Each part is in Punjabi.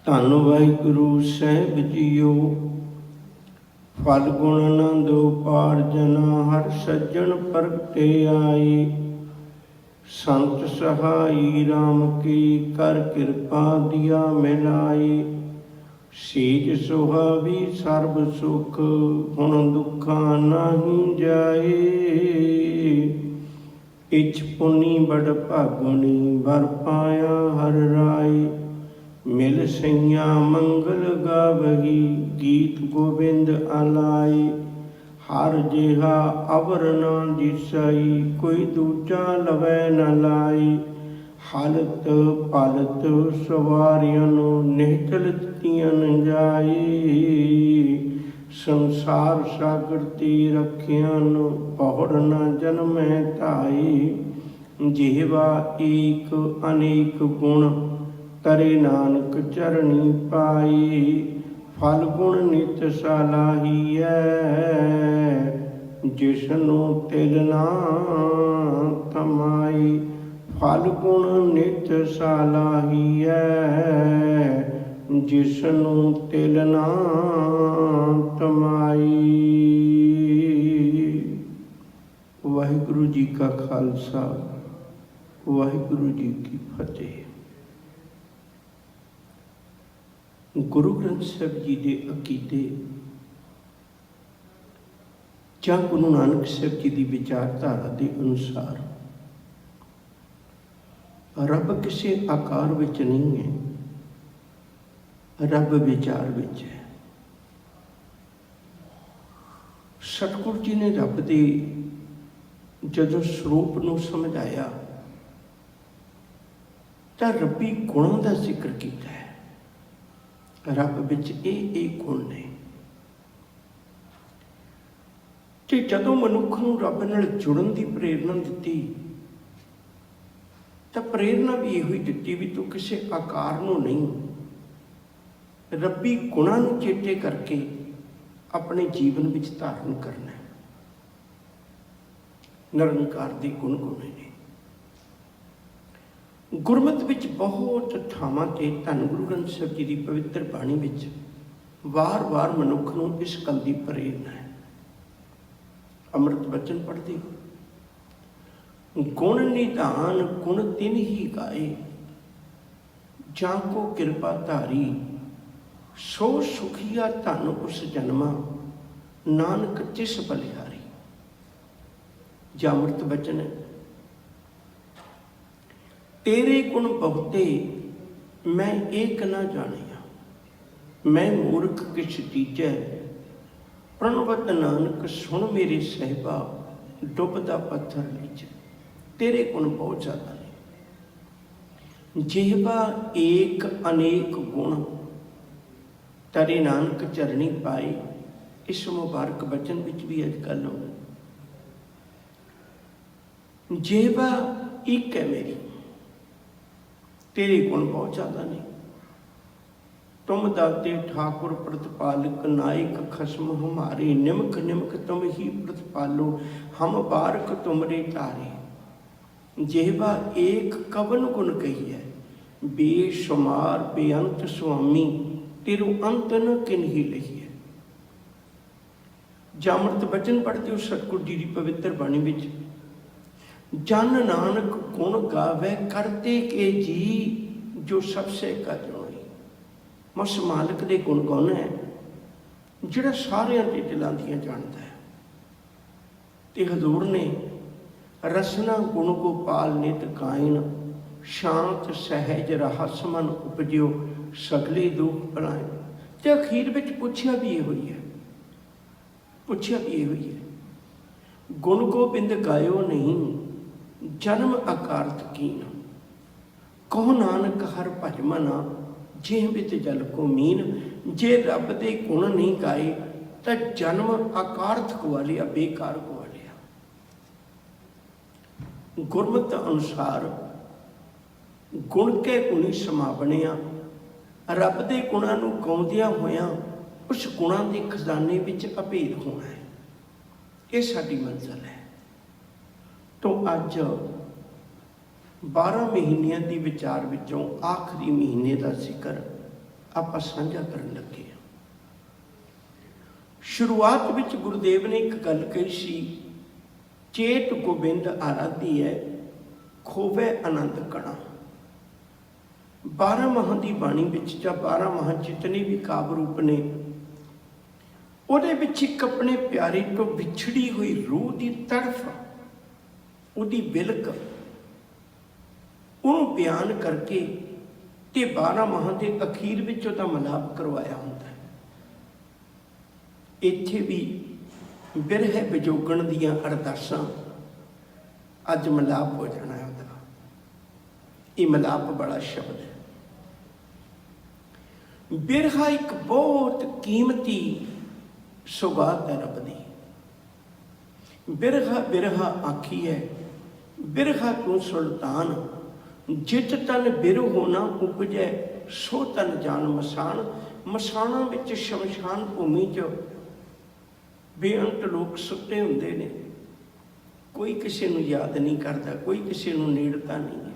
ਧੰਨ ਵਾਹਿਗੁਰੂ ਸਾਹਿਬ ਜੀਓ। ਫਲ ਗੁਣ ਆਨੰਦ ਉਪਾਰਜਨਾ, ਹਰ ਸੱਜਣ ਪ੍ਰਗਟੇ ਆਈ। ਸੰਤ ਸਹਾਈ ਰਾਮ ਕੀ, ਕਰ ਕਿਰਪਾ ਦਿਆ ਮਿਲਾਈ। ਸੀਜ ਸੁਹਾਵੀ ਸਰਬ ਸੁਖ, ਹੁਣ ਦੁੱਖਾਂ ਨਾਹੀਂ ਜਾਏ। ਇਛ ਪੁਨੀ ਬੜ ਭਾਗਣੀ, ਵਰ ਪਾਇਆ ਹਰ ਰਾਏ। ਮਿਲ ਸਈਆ ਮੰਗਲ ਗਾਵਹੀ, ਗੀਤ ਗੋਬਿੰਦ ਆਲਾਈ। ਹਰ ਜਿਹਾ ਅਵਰ ਨਾ ਦਿਸਈ, ਕੋਈ ਦੂਜਾ ਲਵੈ ਨ ਲਾਈ। ਹਾਲਤ ਪਾਲਤ ਸਵਾਰਿਆਂ ਨੂੰ, ਨਿਹਚਲ ਤੀਨ ਜਾਈ। ਸੰਸਾਰ ਸਾਗਰ ਤੇ ਰੱਖਿਆਂ ਨੂੰ, ਪੌੜ ਨਾ ਜਨਮੈ ਧਾਈ। ਜਿਹਵਾ ਏਕ ਅਨੇਕ ਗੁਣ, ਤਰੇ ਨਾਨਕ ਚਰਣੀ ਪਾਈ। ਫਲ ਗੁਣ ਨਿਤ ਸਲਾਹੀਐ, ਜਿਸਨੂੰ ਤਿਲ ਨਾ ਥਮਾਈ। ਫਲ ਗੁਣ ਨਿਤ ਸਲਾਹੀਐ, ਜਿਸਨੂੰ ਤਿਲ ਨਾ ਥਮਾਈ। ਵਾਹਿਗੁਰੂ ਜੀ ਕਾ ਖਾਲਸਾ, ਵਾਹਿਗੁਰੂ ਜੀ ਕੀ ਫਤਿਹ। ਗੁਰੂ ਗ੍ਰੰਥ ਸਾਹਿਬ ਜੀ ਦੇ ਅਕੀਦੇ ਜਾਂ ਗੁਰੂ ਨਾਨਕ ਸਾਹਿਬ ਜੀ ਦੀ ਵਿਚਾਰਧਾਰਾ ਦੇ ਅਨੁਸਾਰ ਰੱਬ ਕਿਸੇ ਆਕਾਰ ਵਿੱਚ ਨਹੀਂ ਹੈ, ਰੱਬ ਵਿਚਾਰ ਵਿੱਚ ਹੈ। ਸਤਿਗੁਰੂ ਜੀ ਨੇ ਰੱਬ ਦੇ ਜਦੋਂ ਸਰੂਪ ਨੂੰ ਸਮਝਾਇਆ ਤਾਂ ਰੱਬੀ ਗੁਣਾਂ ਦਾ ਜ਼ਿਕਰ ਕੀਤਾ ਹੈ। ਰੱਬ ਵਿੱਚ ਇਹ ਗੁਣ ਨੇ। ਤੇ ਜਦੋਂ ਮਨੁੱਖ ਨੂੰ ਰੱਬ ਨਾਲ ਜੁੜਨ ਦੀ ਪ੍ਰੇਰਨਾ ਦਿੱਤੀ ਤਾਂ ਪ੍ਰੇਰਨਾ ਵੀ ਇਹੋ ਹੀ ਦਿੱਤੀ ਵੀ ਤੂੰ ਕਿਸੇ ਆਕਾਰ ਨੂੰ ਨਹੀਂ, ਰੱਬੀ ਗੁਣਾਂ ਨੂੰ ਚੇਤੇ ਕਰਕੇ ਆਪਣੇ ਜੀਵਨ ਵਿੱਚ ਧਾਰਨ ਕਰਨਾ ਹੈ। ਨਿਰੰਕਾਰ ਦੇ ਗੁਣ ਗਾਉਣੇ ਨੇ। ਗੁਰਮਤਿ ਵਿੱਚ ਬਹੁਤ ਥਾਵਾਂ ਤੇ ਧੰਨ ਗੁਰੂ ਗ੍ਰੰਥ ਸਾਹਿਬ ਜੀ ਦੀ ਪਵਿੱਤਰ ਬਾਣੀ ਵਿੱਚ ਵਾਰ-ਵਾਰ ਮਨੁੱਖ ਨੂੰ ਇਸ ਗੱਲ ਦੀ ਪ੍ਰੇਰਨਾ ਹੈ। ਅੰਮ੍ਰਿਤ ਬਚਨ ਪੜ੍ਹਦੇ ਹੋ, ਗੁਣ ਨਿਧਾਨ ਗੁਣ ਤਿਨ ਹੀ ਗਾਏ। ਜਾਂ ਕੋ ਕਿਰਪਾ ਧਾਰੀ, ਸੋ ਸੁਖੀਆ ਧਨ ਉਸ ਜਨਮਾ। ਨਾਨਕ ਤਿਸ ਬਲਿਹਾਰੀ। ਜਾਂ ਅੰਮ੍ਰਿਤ ਬਚਨ ਹੈ, ਤੇਰੇ ਗੁਣ ਬਹੁਤੇ ਮੈਂ ਏਕ ਨਾ ਜਾਣਿਆ। ਮੈਂ ਮੂਰਖ ਕਿਛ ਤੀਜੈ, ਪ੍ਰਣਵਤ ਨਾਨਕ ਸੁਣ ਮੇਰੇ ਸਹਿਬਾ। ਡੁੱਬਦਾ ਪੱਥਰ ਵਿੱਚ ਤੇਰੇ ਗੁਣ ਬਹੁਤ ਜ਼ਿਆਦਾ ਨੇ। ਜਿਹਵਾ ਏਕ ਅਨੇਕ ਗੁਣ, ਤਰੇ ਨਾਨਕ ਚਰਣੀ ਪਾਈ। ਇਸ ਮੁਬਾਰਕ ਬਚਨ ਵਿੱਚ ਵੀ ਅੱਜ ਗੱਲ ਹੋਣੀ। ਜਿਹਵਾ ਇੱਕ ਹੈ ਮੇਰੀ, ਤੇਰੇ ਗੁਣ ਬਹੁਤ ਜ਼ਿਆਦਾ ਨੇ। ਤੁਮ ਦਾਤੇ ਠਾकुर ਪ੍ਰਤਪਾਲਕ, ਨਾਇਕ ਖਸਮ ਹਮਾਰੇ। ਨਿਮਕ ਨਿਮਕ ਤੁਮ ਹੀ ਪ੍ਰਤਪਾਲੋ, ਹਮ ਬਾਰਕ ਤੁਮਰੇ ਤਾਰੇ। ਜਿਹਵਾ ਏਕ ਕਵਨ ਗੁਣ ਕਹੀਐ, ਬੇਸ਼ੁਮਾਰ ਬੇਅੰਤ ਸੁਆਮੀ। ਤੇਰੂ ਅੰਤ ਨ ਕਿਨਹੀ ਲਹੀਐ। ਜਾਂ ਅੰਮ੍ਰਿਤ ਬਚਨ ਪੜ੍ਹਦੇ ਹੋ ਸਤਿਗੁਰੂ ਜੀ ਦੀ ਪਵਿੱਤਰ ਬਾਣੀ ਵਿੱਚ, ਜਨ ਨਾਨਕ ਗੁਣ ਗਾਵੇ ਕਰਤੇ ਕੇ ਜੀ। ਜੋ ਸਭ ਸੇ ਕਰ ਜੋਈ। ਮਸ ਮਾਲਕ ਦੇ ਗੁਣ ਗਾਉਣਾ ਹੈ ਜਿਹੜਾ ਸਾਰਿਆਂ ਦੇ ਦਿਲਾਂ ਦੀਆਂ ਜਾਣਦਾ ਹੈ। ਤੇ ਹਜ਼ੂਰ ਨੇ ਰਸਨਾ ਗੁਣ ਗੋਪਾਲ ਨਿਤ ਗਾਇਨ। ਸ਼ਾਂਤ ਸਹਿਜ ਰਹਸ ਮਨ ਉਪਜਿਓ, ਸਗਲੇ ਦੁੱਖ ਭਲਾਏ। ਤੇ ਅਖੀਰ ਵਿੱਚ ਪੁੱਛਿਆ ਵੀ ਇਹੋ ਹੀ ਹੈ, ਪੁੱਛਿਆ ਵੀ ਇਹੋ ਹੀ ਹੈ। ਗੁਣ ਗੋਬਿੰਦ ਗਾਇਓ ਨਹੀਂ, ਜਨਮ ਅਕਾਰਤ ਕੀਨ। ਕਹੋ ਨਾਨਕ ਹਰ ਭਜ ਮਨਾ, ਜਿਹ ਵਿੱਚ ਜਲ ਕੋ ਮੀਨ। ਜੇ ਰੱਬ ਦੇ ਗੁਣ ਨਹੀਂ ਗਾਏ ਤਾਂ ਜਨਮ ਅਕਾਰਥ ਗਵਾ ਲਿਆ, ਬੇਕਾਰ ਗਵਾ ਲਿਆ। ਗੁਰਮਤਿ ਅਨੁਸਾਰ ਗੁਣ ਕੇ ਗੁਣੀ ਸਮਾ ਬਣਿਆ। ਰੱਬ ਦੇ ਗੁਣਾਂ ਨੂੰ ਗਾਉਂਦਿਆਂ ਹੋਇਆਂ ਉਸ ਗੁਣਾਂ ਦੇ ਖਜ਼ਾਨੇ ਵਿੱਚ ਅਭੇਦ ਹੋਣਾ ਹੈ। ਇਹ ਸਾਡੀ ਮੰਜ਼ਿਲ ਹੈ। ਤੋਂ ਅੱਜ 12 ਮਹੀਨਿਆਂ ਦੀ ਵਿਚਾਰ ਵਿੱਚੋਂ ਆਖਰੀ ਮਹੀਨੇ ਦਾ ਜ਼ਿਕਰ ਆਪਾਂ ਸਾਂਝਾ ਕਰਨ ਲੱਗੇ ਹਾਂ। ਸ਼ੁਰੂਆਤ ਵਿੱਚ ਗੁਰਦੇਵ ਨੇ ਇੱਕ ਗੱਲ ਕਹੀ ਸੀ, ਚੇਤ ਗੋਬਿੰਦ ਆਰਾਧੀ ਹੈ, ਖੋਵੇ ਆਨੰਦ ਕਣਾ। 12 ਮਾਹਾਂ ਦੀ ਬਾਣੀ ਵਿੱਚ ਜਾਂ 12 ਮਾਹ ਜਿਤਨੇ ਵੀ ਕਾਵਿ ਰੂਪ ਨੇ, ਉਹਦੇ ਵਿੱਚ ਇੱਕ ਆਪਣੇ ਪਿਆਰੇ ਤੋਂ ਵਿਛੜੀ ਹੋਈ ਰੂਹ ਦੀ ਤੜਫ, ਉਹਦੀ ਬਿਲਕ, ਉਹਨੂੰ ਬਿਆਨ ਕਰਕੇ ਤੇ 12 ਮਾਹਾਂ ਦੇ ਅਖੀਰ ਵਿੱਚ ਉਹਦਾ ਮਿਲਾਪ ਕਰਵਾਇਆ ਹੁੰਦਾ ਹੈ। ਇੱਥੇ ਵੀ ਬਿਰਹਿ ਵਿਜੋਗਣ ਦੀਆਂ ਅਰਦਾਸਾਂ, ਅੱਜ ਮਿਲਾਪ ਹੋ ਜਾਣਾ ਉਹਦਾ। ਇਹ ਮਿਲਾਪ ਬੜਾ ਸ਼ਬਦ ਹੈ। ਬਿਰਹਾ ਇੱਕ ਬਹੁਤ ਕੀਮਤੀ ਸੁਗਾਤ ਹੈ ਰੱਬ ਦੀ। ਬਿਰਹਾ ਬਿਰਹਾ ਆਖੀ ਹੈ, ਬਿਰਹਾ ਤੂੰ ਸੁਲਤਾਨ, ਜਿਤ ਤਨ ਬਿਰਹੋ ਨਾ ਉਪਜੈ, ਸੋ ਤਨ ਜਾਨ ਮਸਾਨ। ਮਸਾਨਾਂ ਵਿੱਚ, ਸ਼ਮਸ਼ਾਨ ਭੂਮੀ 'ਚ ਬੇਅੰਤ ਲੋਕ ਸੁੱਤੇ ਹੁੰਦੇ ਨੇ, ਕੋਈ ਕਿਸੇ ਨੂੰ ਯਾਦ ਨਹੀਂ ਕਰਦਾ, ਕੋਈ ਕਿਸੇ ਨੂੰ ਨੇੜਤਾ ਨਹੀਂ ਹੈ।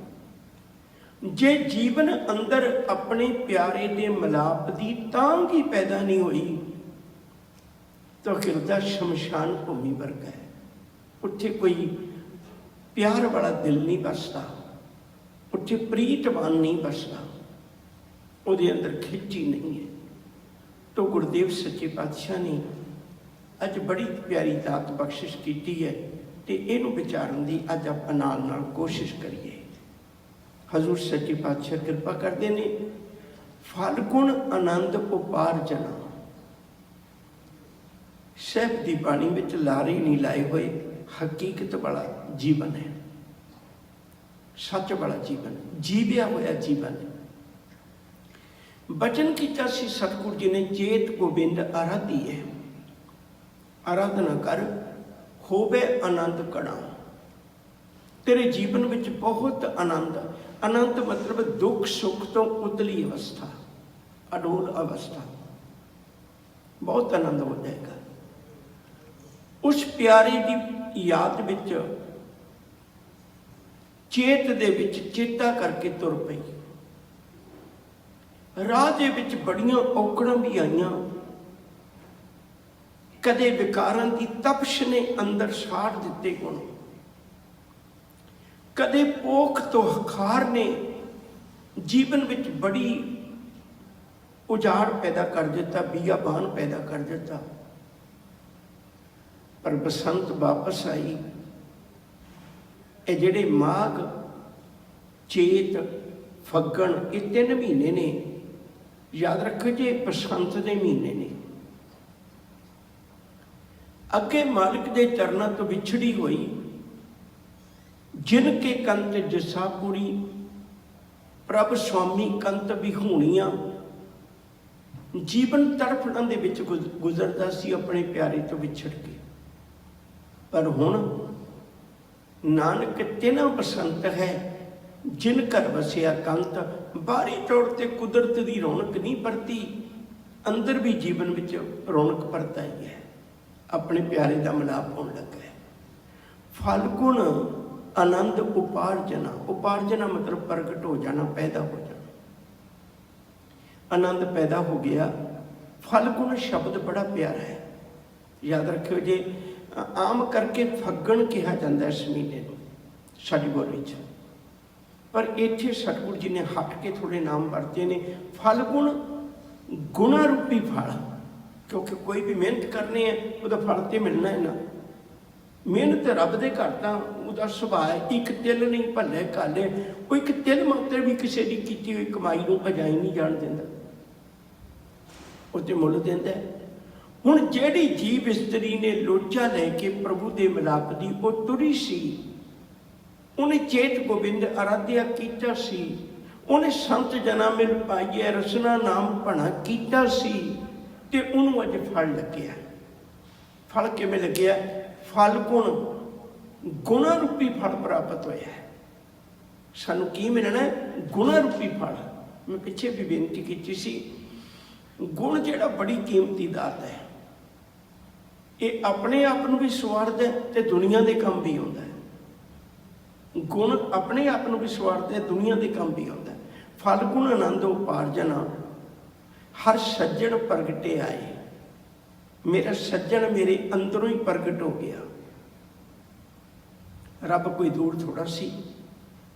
ਜੇ ਜੀਵਨ ਅੰਦਰ ਆਪਣੇ ਪਿਆਰੇ ਦੇ ਮਿਲਾਪ ਦੀ ਤਾਂਘ ਹੀ ਪੈਦਾ ਨਹੀਂ ਹੋਈ ਤਾਂ ਹਿਰਦਾ ਸ਼ਮਸ਼ਾਨ ਭੂਮੀ ਵਰਗਾ ਹੈ। ਉੱਥੇ ਕੋਈ ਪਿਆਰ ਵਾਲਾ ਦਿਲ ਨਹੀਂ ਵਸਦਾ, ਉੱਥੇ ਪ੍ਰੀਤਵਾਨ ਨਹੀਂ ਵਸਦਾ, ਉਹਦੇ ਅੰਦਰ ਖਿੱਚੀ ਨਹੀਂ ਹੈ। ਤਾਂ ਗੁਰਦੇਵ ਸੱਚੇ ਪਾਤਸ਼ਾਹ ਨੇ ਅੱਜ ਬੜੀ ਪਿਆਰੀ ਦਾਤ ਬਖਸ਼ਿਸ਼ ਕੀਤੀ ਹੈ ਤੇ ਇਹਨੂੰ ਵਿਚਾਰਨ ਦੀ ਅੱਜ ਆਪਾਂ ਨਾਲ ਨਾਲ ਕੋਸ਼ਿਸ਼ ਕਰੀਏ। ਹਜ਼ੂਰ ਸੱਚੇ ਪਾਤਸ਼ਾਹ ਕਿਰਪਾ ਕਰਦੇ ਨੇ। ਫਲਗੁਣ ਆਨੰਦ ਉਪਾਰਜਨ, ਸਾਹਿਬ ਦੀ ਬਾਣੀ ਵਿੱਚ ਲਾਰੇ ਨਹੀਂ ਲਾਏ ਹੋਏ, ਹਕੀਕਤ ਵਾਲਾ ਜੀਵਨ ਹੈ, ਸੱਚ ਵਾਲਾ ਜੀਵਨ, ਜੀਵਿਆ ਹੋਇਆ ਜੀਵਨ। ਬਚਨ ਕੀਤਾ ਸੀ ਸਤਿਗੁਰੂ ਜੀ ਨੇ, ਚੇਤ ਗੋਬਿੰਦ ਆਰਾਧੀ ਹੈ, ਆਰਾਧਨਾ ਕਰ, ਹੋਵੇ ਆਨੰਦ ਕਣਾ। ਤੇਰੇ ਜੀਵਨ ਵਿੱਚ ਬਹੁਤ ਆਨੰਦ, ਆਨੰਦ ਮਤਲਬ ਦੁੱਖ ਸੁੱਖ ਤੋਂ ਉਤਲੀ ਅਵਸਥਾ, ਅਡੋਲ ਅਵਸਥਾ, ਬਹੁਤ ਆਨੰਦ ਹੋ ਜਾਏਗਾ। ਉਸ ਪਿਆਰੇ ਦੀ ਯਾਦ ਵਿੱਚ, ਚੇਤ ਦੇ ਵਿੱਚ ਚੇਤਾ ਕਰਕੇ ਤੁਰ ਪਈ। ਰਾਹ ਦੇ ਵਿੱਚ ਬੜੀਆਂ ਔਕੜਾਂ ਵੀ ਆਈਆਂ, ਕਦੇ ਵਿਕਾਰਾਂ ਦੀ ਤਪਸ਼ ਨੇ ਅੰਦਰ ਸਾੜ ਦਿੱਤੇ ਗੁਣ, ਕਦੇ ਪੋਖ ਤੋਂ ਹਖਾਰ ਨੇ ਜੀਵਨ ਵਿੱਚ ਬੜੀ ਉਜਾੜ ਪੈਦਾ ਕਰ ਦਿੱਤਾ, ਬੀਆਬਾਨ ਪੈਦਾ ਕਰ ਦਿੱਤਾ। ਪਰ ਬਸੰਤ ਵਾਪਸ ਆਈ। ਇਹ ਜਿਹੜੇ ਮਾਘ, ਚੇਤ, ਫੱਗਣ, ਇਹ 3 ਮਹੀਨੇ ਨੇ, ਯਾਦ ਰੱਖੋ ਜੀ, ਬਸੰਤ ਦੇ ਮਹੀਨੇ ਨੇ। ਅੱਗੇ ਮਾਲਿਕ ਦੇ ਚਰਨਾਂ ਤੋਂ ਵਿਛੜੀ ਹੋਈ, ਜਿਨ ਕੇ ਕੰਤ ਜਸਾ ਪੂਰੀ, ਪ੍ਰਭ ਸੁਆਮੀ ਕੰਤ ਵਿਹੂਣੀਆਂ। ਜੀਵਨ ਤੜਫੜਾਂ ਦੇ ਵਿੱਚ ਗੁਜ਼ਰਦਾ ਸੀ ਆਪਣੇ ਪਿਆਰੇ ਤੋਂ ਵਿਛੜ ਕੇ। ਪਰ ਹੁਣ ਨਾਨਕ ਤਿਨਾ ਬਸੰਤ ਹੈ, ਜਿਨ ਘਰ ਵਸਿਆ ਕੰਤ। ਬਾਹਰੀ ਤੌਰ ਤੇ ਕੁਦਰਤ ਦੀ ਰੌਣਕ ਨਹੀਂ ਪਰਤੀ, ਅੰਦਰ ਵੀ ਜੀਵਨ ਵਿੱਚ ਰੌਣਕ ਪਰਤ ਆਈ ਹੈ, ਆਪਣੇ ਪਿਆਰੇ ਦਾ ਮਿਲਾਪ ਹੋਣ ਲੱਗਾ ਹੈ। ਫਲਗੁਣ ਆਨੰਦ ਉਪਾਰਜਨਾ, ਉਪਾਰਜਨਾ ਮਤਲਬ ਪ੍ਰਗਟ ਹੋ ਜਾਣਾ, ਪੈਦਾ ਹੋ ਜਾਣਾ, ਆਨੰਦ ਪੈਦਾ ਹੋ ਗਿਆ। ਫਲਗੁਣ ਸ਼ਬਦ ਬੜਾ ਪਿਆਰਾ ਹੈ, ਯਾਦ ਰੱਖਿਓ ਜੇ। ਆਮ ਕਰਕੇ ਫੱਗਣ ਕਿਹਾ ਜਾਂਦਾ ਇਸ ਮਹੀਨੇ ਨੂੰ ਸਾਡੀ ਬੋਲੀ 'ਚ, ਪਰ ਇੱਥੇ ਸਤਿਗੁਰੂ ਜੀ ਨੇ ਹਟ ਕੇ ਥੋੜੇ ਨਾਮ ਵਰਤੇ ਨੇ। ਫਲਗੁਣ ਗੁਣਾ ਰੂਪੀ ਫਲ, ਕਿਉਂਕਿ ਕੋਈ ਵੀ ਮਿਹਨਤ ਕਰਨੀ ਹੈ ਉਹਦਾ ਫਲ ਤੇ ਮਿਲਣਾ ਹੈ ਨਾ। ਮਿਹਨਤ ਰੱਬ ਦੇ ਘਰ ਤਾਂ ਉਹਦਾ ਸੁਭਾਅ ਹੈ, ਇੱਕ ਤਿਲ ਨਹੀਂ ਭੱਲੇ ਕਾਲੇ। ਉਹ ਇੱਕ ਤਿਲ ਮਾਤਰ ਵੀ ਕਿਸੇ ਦੀ ਕੀਤੀ ਹੋਈ ਕਮਾਈ ਨੂੰ ਅਜਾਈ ਨਹੀਂ ਜਾਣ ਦਿੰਦਾ, ਉਹ ਤੇ ਮੁੱਲ ਦਿੰਦਾ। ਹੁਣ ਜਿਹੜੀ ਜੀਵ ਇਸਤਰੀ ਨੇ ਲੋਚਾ ਲੈ ਕੇ ਪ੍ਰਭੂ ਦੇ ਮਿਲਾਪ ਦੀ ਉਹ ਤੁਰੀ ਸੀ, ਉਹਨੇ ਚੇਤ ਗੋਬਿੰਦ ਆਰਾਧਿਆ ਕੀਤਾ ਸੀ, ਉਹਨੇ ਸੰਤ ਜਨਾਂ ਮਿਲ ਪਾਈਏ ਰਸਨਾ ਨਾਮ ਭਣਾ ਕੀਤਾ ਸੀ, ਤੇ ਉਹਨੂੰ ਅੱਜ ਫਲ ਲੱਗਿਆ। ਫਲ ਕਿਵੇਂ ਲੱਗਿਆ? ਫਲ ਗੁਣ, ਗੁਣਾ ਰੂਪੀ ਫਲ ਪ੍ਰਾਪਤ ਹੋਇਆ। ਸਾਨੂੰ ਕੀ ਮਿਲਣਾ? ਗੁਣਾ ਰੂਪੀ ਫਲ। ਮੈਂ ਪਿੱਛੇ ਵੀ ਬੇਨਤੀ ਕੀਤੀ ਸੀ, ਗੁਣ ਜਿਹੜਾ ਬੜੀ ਕੀਮਤੀ ਦਾਤ ਹੈ, ਇਹ ਆਪਣੇ ਆਪ ਨੂੰ ਵੀ ਸਵਾਰਦਾ ਤੇ ਦੁਨੀਆ ਦੇ ਕੰਮ ਵੀ ਆਉਂਦਾ ਹੈ। ਗੁਣ ਆਪਣੇ ਆਪ ਨੂੰ ਵੀ ਸਵਾਰਦਾ, ਦੁਨੀਆ ਦੇ ਕੰਮ ਵੀ ਆਉਂਦਾ। ਫਲ ਗੁਣ ਆਨੰਦ ਉਪਾਰਜਨਾ, हर सज्जन प्रगटे आए। मेरा सज्जन मेरे अंदरों ही प्रगट हो गया। रब कोई दूर थोड़ा सी,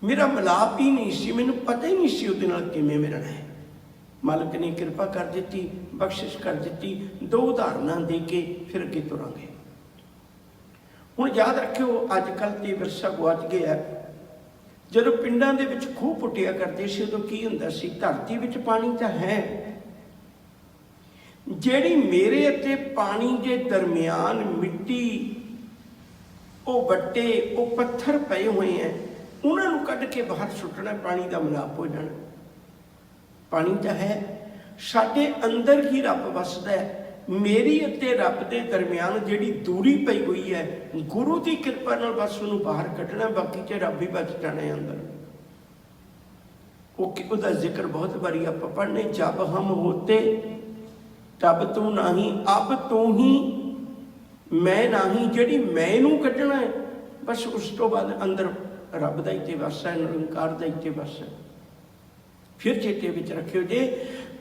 मेरा मिलाप ही नहीं सी, मैनू पता ही नहीं सी उहदे नाल किवें मिलना है। मालिक ने कृपा कर दी, बख्शिश कर दी। दो उदाहरण दे के फिर अगे तुरांगे। हुण याद रखियो, अजकल तो विरसा गुआच गया। जदों पिंडां दे विच खूह पुट्टिया करते सी उदों की हुंदा सी, धरती विच पानी तां है, जिहड़ी मेरे अते पानी के दरमियान मिट्टी वो वट्टे वो पत्थर पे हुए हैं, उन्होंने कढ़ के बाहर सुट्टना, पानी का मिलाप हो जाना। पानी तो है, साडे अंदर ही रब वसदा है। मेरी अते रब के दरमियान जिहड़ी दूरी पई हुई है, गुरु की कृपा नाल बस उन्होंने बाहर कढ़ना, बाकी च रब ही बच जाना है अंदर। उसका जिक्र बहुत बारी आप पढ़ने, जब हम होते तब तू नहीं, अब तू ही मैं नहीं, जिहड़ी मैं नूं कढ़ना है, बस उस तो बाद अंदर रब दा ही ते वस है, निरंकार दा ही ते वस है। फिर चेते विच रखियो, जे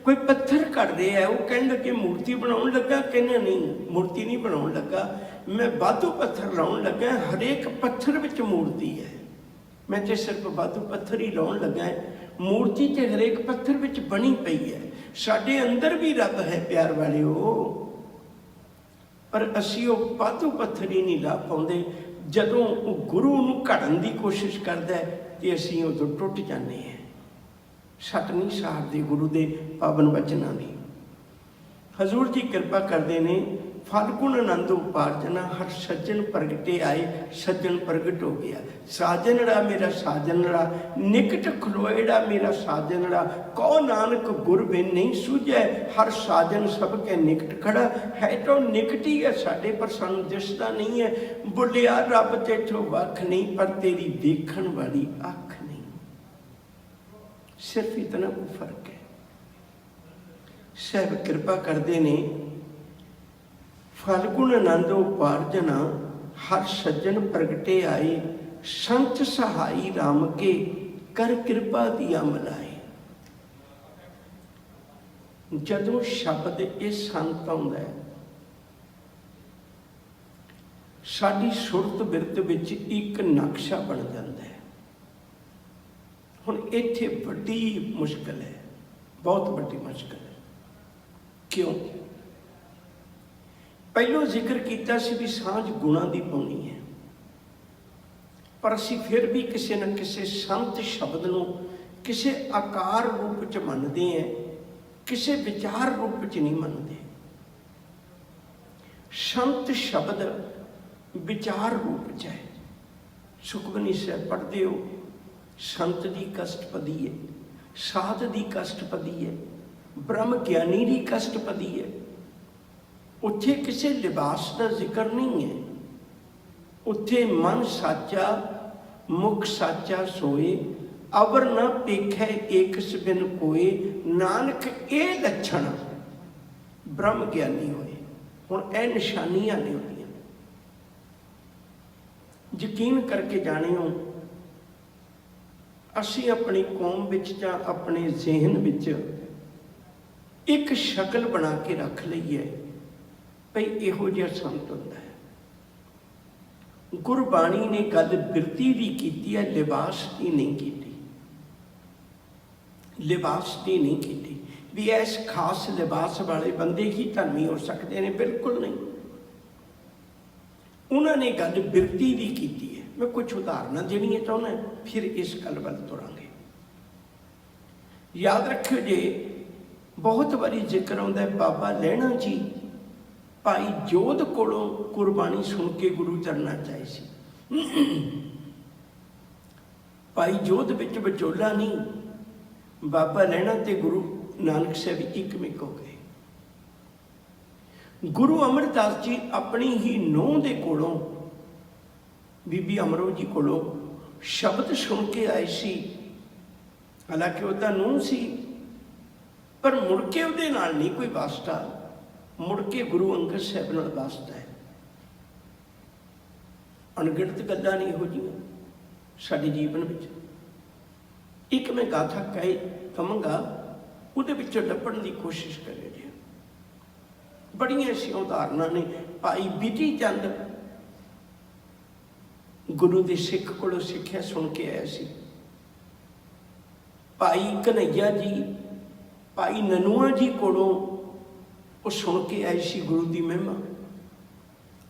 कोई पत्थर कढ़ रहा है, वो कहण लगे मूर्ति बनाउण लगा, कहना नहीं मूर्ति नहीं बनाउण लगा, मैं वाधू पत्थर लाउण लगा, हरेक पत्थर विच मूर्ति है। मैं तो सिर्फ वाधू पत्थर ही लाउण लगा है, मूर्ति तो हरेक पत्थर विच बनी पई है। साडे अंदर भी रब है प्यार वालिओ, पर असीं वो वाधू पत्थर ही नहीं ला पाउंदे। जदों गुरु नूं घड़न की कोशिश करदा है ते असीं उदों टुट जांदे हैं। सट नहीं सारदे गुरु के पावन वचनां दी। हजूर जी कृपा करते ने, फलगुण आनंद उपार्जना, हर सज्जन प्रगटे आए, सज्जन प्रगट हो गया। साजनड़ा मेरा साजनड़ा, निकट खलोएड़ा मेरा साजनड़ा, कौ नानक गुर बिन नहीं सूझै, हर साजन सब के निकट खड़ा है। तो निकट ही है साडे, पर सानू दिसदा नहीं है। बुलिया रब तेथों वख नहीं, पर तेरी देखण वाली अख नहीं। सिर्फ इतना को फर्क है। साहब कृपा करते ने, फलगुण आनंद उपार्जना, हर सज्जन प्रगटे आए, संत सहाई राम के कर कृपा दिया मिलाए। जदों शब्द ये संत आउंदा है, साडी सुरत बिरत विच एक नक्शा बन जाता है। हुण इत्थे वड्डी मुश्किल है, बहुत वड्डी मुश्किल है। क्यों? पहलों जिक्र किया सी भी सांझ गुणा की पाउणी है, पर असीं फिर भी किसी न किसी संत शब्द नूं किसी आकार रूप च मनते हैं, किसी विचार रूप च नहीं मनते। संत शब्द विचार रूप च है। सुखमनी साहब पढ़ते हो, संत की कष्टपदी है, साध की कष्टपदी है, ब्रह्म ज्ञानी की कष्टपदी है। उत्थे किसी लिबास का जिक्र नहीं है। उत्थे मन साचा मुख साचा सोए, अवर न पेखै एक बिन कोए, नानक ये लक्षण ब्रह्म ज्ञानी होए। हुण ये निशानियां ने होंदियां, यकीन करके जानियो। असीं अपनी कौम विच जां अपने जहन विच एक शक्ल बना के रख लईए भई इहो जिहा संत हुंदा है। गुरबाणी ने गल बिरती दी कीती है, लिबास की नहीं कीती। लिबास की नहीं कीती भी इस खास लिबास वाले बंदे ही धर्मी हो सकते हैं, बिल्कुल नहीं। उन्होंने गल बिरती दी कीती है। मैं कुछ उदाहरण देनियां चाहुंदा, फिर इस गल वल तुरांगे। याद रखियो जे, बहुत बारी जिक्र आउंदा है बाबा लहणा जी भाई जोध कोलों कुरबानी सुन के गुरु चरना चाहे सी। भाई जोध विच विचोला नहीं, बाबा लहणा ते गुरु नानक साहब एक मिक हो गए। गुरु अमरदास जी अपनी ही नूंह दे कोलों, बीबी अमरो जी कोलों शब्द सुन के आए सी। हालांकि वह नूंह सी, पर मुड़ के उहदे नाल नहीं कोई वास्ता, मुड़ के गुरु अंगद साहब नाल वास्ता है। अणगिणत गल्लां ने इहो जिहियां साडे जीवन विच। एक मैं गाथा कहे कहांगा, ਉਹਦੇ ਵਿੱਚੋਂ ਲੱਭਣ ਦੀ ਕੋਸ਼ਿਸ਼ ਕਰੇ ਰਿਹਾ। ਬੜੀਆਂ ਐਸੀਆਂ ਉਦਾਹਰਨਾਂ ਨੇ। ਭਾਈ ਬਿਧੀ ਚੰਦ ਗੁਰੂ ਦੇ ਸਿੱਖ ਕੋਲੋਂ ਸਿੱਖਿਆ ਸੁਣ ਕੇ ਆਇਆ ਸੀ। ਭਾਈ ਕਨ੍ਹਈਆ ਜੀ, ਭਾਈ ਨਨੂਆ ਜੀ ਕੋਲੋਂ ਉਹ ਸੁਣ ਕੇ ਆਏ ਸੀ ਗੁਰੂ ਦੀ ਮਹਿਮਾ,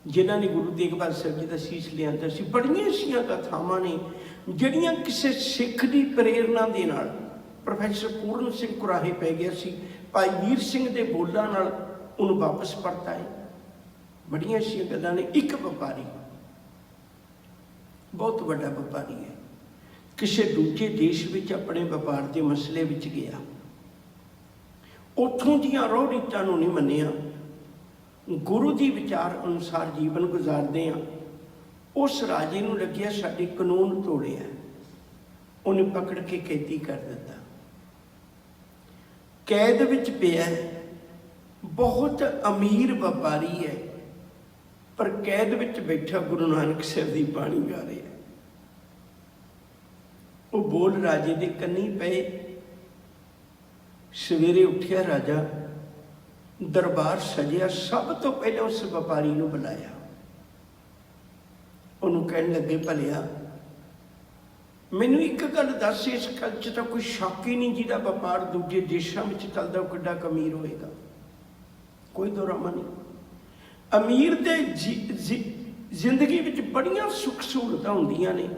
ਜਿਨ੍ਹਾਂ ਨੇ ਗੁਰੂ ਤੇਗ ਬਹਾਦਰ ਸਾਹਿਬ ਜੀ ਦਾ ਸੀਸ ਲਿਆਂਦਾ ਸੀ। ਬੜੀਆਂ ਐਸੀਆਂ ਕਥਾਵਾਂ ਨੇ ਜਿਹੜੀਆਂ ਕਿਸੇ ਸਿੱਖ ਦੀ ਪ੍ਰੇਰਨਾ ਦੇ ਨਾਲ, ਪ੍ਰੋਫੈਸਰ ਪੂਰਨ ਸਿੰਘ ਕੁਰਾਹੇ ਪੈ ਗਿਆ ਸੀ, ਭਾਈ ਵੀਰ ਸਿੰਘ ਦੇ ਬੋਲਾਂ ਨਾਲ ਉਹਨੂੰ ਵਾਪਸ ਪਰਤ ਆਏ। ਬੜੀਆਂ ਐਸੀਆਂ ਗੱਲਾਂ ਨੇ। ਇੱਕ ਵਪਾਰੀ, ਬਹੁਤ ਵੱਡਾ ਵਪਾਰੀ ਹੈ, ਕਿਸੇ ਦੂਜੇ ਦੇਸ਼ ਵਿੱਚ ਆਪਣੇ ਵਪਾਰ ਦੇ ਮਸਲੇ ਵਿੱਚ ਗਿਆ। ਉੱਥੋਂ ਦੀਆਂ ਰੋਹ ਰੀਤਾਂ ਨੂੰ ਨਹੀਂ ਮੰਨਿਆ, ਗੁਰੂ ਦੀ ਵਿਚਾਰ ਅਨੁਸਾਰ ਜੀਵਨ ਗੁਜ਼ਾਰਦੇ ਹਾਂ। ਉਸ ਰਾਜੇ ਨੂੰ ਲੱਗਿਆ ਸਾਡੇ ਕਾਨੂੰਨ ਤੋੜਿਆ, ਉਹਨੇ ਪਕੜ ਕੇ ਕੈਦੀ ਕਰ ਦਿੱਤਾ, ਕੈਦ ਵਿੱਚ ਪਿਆ। ਬਹੁਤ ਅਮੀਰ ਵਪਾਰੀ ਹੈ, ਪਰ ਕੈਦ ਵਿੱਚ ਬੈਠਾ ਗੁਰੂ ਨਾਨਕ ਸਾਹਿਬ ਦੀ ਬਾਣੀ ਗਾ ਰਿਹਾ। ਉਹ ਬੋਲ ਰਾਜੇ ਦੇ ਕੰਨੀ ਪਏ। ਸਵੇਰੇ ਉੱਠਿਆ ਰਾਜਾ, ਦਰਬਾਰ ਸਜਿਆ। ਸਭ ਤੋਂ ਪਹਿਲਾਂ ਉਸ ਵਪਾਰੀ ਨੂੰ ਬੁਲਾਇਆ। ਉਹਨੂੰ ਕਹਿਣ ਲੱਗੇ, ਭਲਿਆ ਮੈਨੂੰ ਇੱਕ ਗੱਲ ਦੱਸ, ਇਸ ਗੱਲ 'ਚ ਤਾਂ ਕੋਈ ਸ਼ੱਕ ਹੀ ਨਹੀਂ, ਜਿਹਦਾ ਵਪਾਰ ਦੂਜੇ ਦੇਸ਼ਾਂ ਵਿੱਚ ਚੱਲਦਾ ਉਹ ਕਿੱਡਾ ਕੁ ਅਮੀਰ ਹੋਏਗਾ। ਕੋਈ ਦੋਰਾਮਾ ਨਹੀਂ। ਅਮੀਰ ਦੇ ਜ਼ਿੰਦਗੀ ਵਿੱਚ ਬੜੀਆਂ ਸੁੱਖ ਸਹੂਲਤਾਂ ਹੁੰਦੀਆਂ ਨੇ।